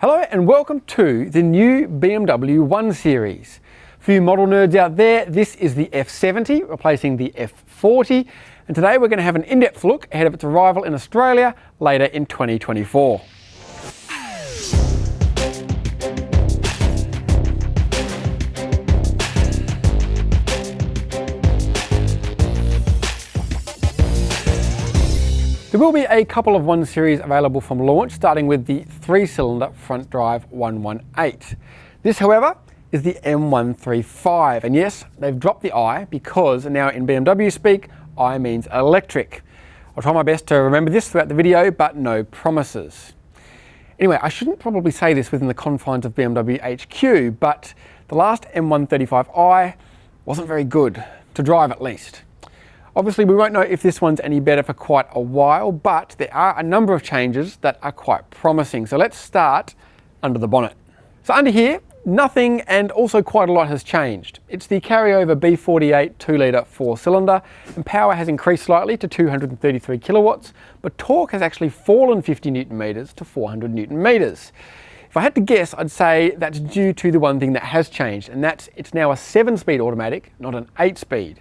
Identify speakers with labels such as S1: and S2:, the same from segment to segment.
S1: Hello and welcome to the new BMW 1 Series. For you model nerds out there, this is the F70 replacing the F40, and today we're going to have an in-depth look ahead of its arrival in Australia later in 2024. There will be a couple of 1 Series available from launch, starting with the 3-cylinder front drive 118. This, however, is the M135, and yes, they've dropped the I because now in BMW speak, I means electric. I'll try my best to remember this throughout the video, but no promises. Anyway, I shouldn't probably say this within the confines of BMW HQ, but the last M135i wasn't very good, to drive at least. Obviously, we won't know if this one's any better for quite a while, but there are a number of changes that are quite promising. So let's start under the bonnet. So under here, nothing and also quite a lot has changed. It's the carryover B48 2-litre 4-cylinder, and power has increased slightly to 233 kilowatts, but torque has actually fallen 50 newton meters to 400 newton meters. If I had to guess, I'd say that's due to the one thing that has changed, and that's it's now a 7-speed automatic, not an 8-speed.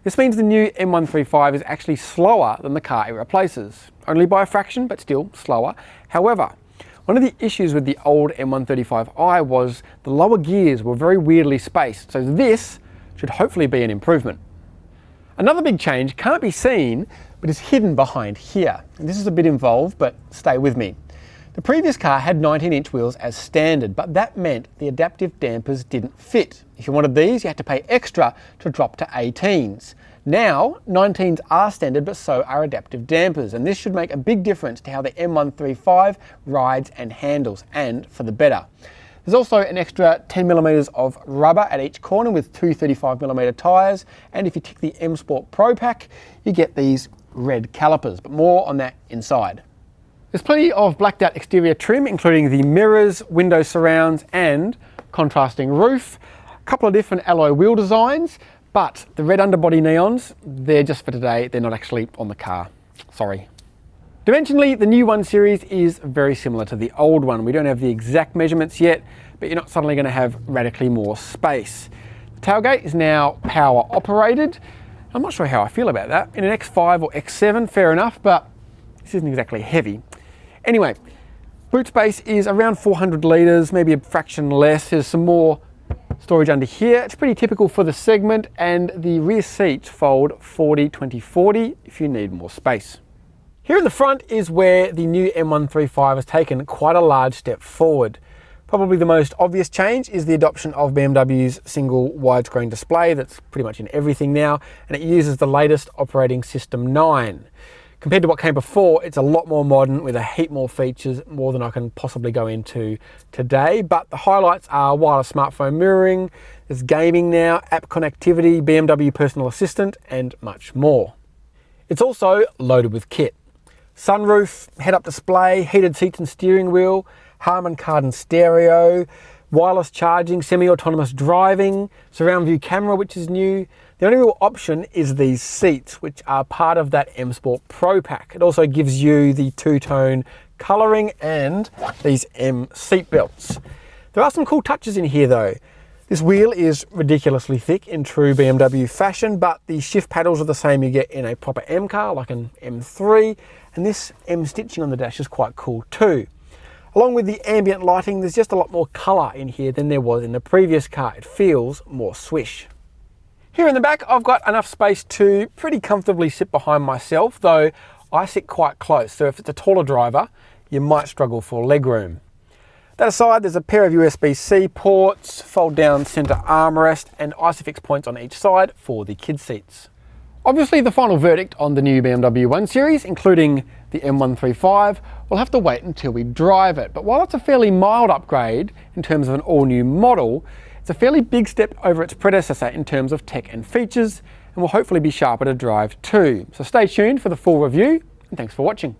S1: This means the new M135 is actually slower than the car it replaces, only by a fraction, but still slower. However, one of the issues with the old M135i was the lower gears were very weirdly spaced, so this should hopefully be an improvement. Another big change can't be seen, but is hidden behind here. And this is a bit involved, but stay with me. The previous car had 19-inch wheels as standard, but that meant the adaptive dampers didn't fit. If you wanted these, you had to pay extra to drop to 18s. Now, 19s are standard, but so are adaptive dampers, and this should make a big difference to how the M135 rides and handles, and for the better. There's also an extra 10mm of rubber at each corner with two 35mm tyres, and if you tick the M Sport Pro Pack, you get these red calipers, but more on that inside. There's plenty of blacked out exterior trim, including the mirrors, window surrounds and contrasting roof. A couple of different alloy wheel designs, but the red underbody neons, they're just for today. They're not actually on the car. Sorry. Dimensionally, the new 1 Series is very similar to the old one. We don't have the exact measurements yet, but you're not suddenly going to have radically more space. The tailgate is now power operated. I'm not sure how I feel about that. In an X5 or X7, fair enough, but this isn't exactly heavy. Anyway, boot space is around 400 litres, maybe a fraction less. There's some more storage under here. It's pretty typical for the segment, and the rear seats fold 40-20-40 if you need more space. Here at the front is where the new M135 has taken quite a large step forward. Probably the most obvious change is the adoption of BMW's single widescreen display that's pretty much in everything now, and it uses the latest operating system 9. Compared to what came before, it's a lot more modern with a heap more features, more than I can possibly go into today. But the highlights are wireless smartphone mirroring, there's gaming now, app connectivity, BMW personal assistant, and much more. It's also loaded with kit. Sunroof, head-up display, heated seats and steering wheel, Harman Kardon stereo, wireless charging, semi-autonomous driving, surround view camera, which is new. The only real option is these seats, which are part of that M Sport Pro Pack. It also gives you the two-tone colouring and these M seat belts. There are some cool touches in here though. This wheel is ridiculously thick in true BMW fashion, but the shift paddles are the same you get in a proper M car, like an M3, and this M stitching on the dash is quite cool too. Along with the ambient lighting, there's just a lot more colour in here than there was in the previous car. It feels more swish. Here in the back, I've got enough space to pretty comfortably sit behind myself, though I sit quite close, so if it's a taller driver, you might struggle for legroom. That aside, there's a pair of USB-C ports, fold down centre armrest, and ISOFIX points on each side for the kids' seats. Obviously, the final verdict on the new BMW 1 Series, including the M135, we'll have to wait until we drive it. But while it's a fairly mild upgrade in terms of an all-new model, it's a fairly big step over its predecessor in terms of tech and features, and will hopefully be sharper to drive too. So stay tuned for the full review, and thanks for watching.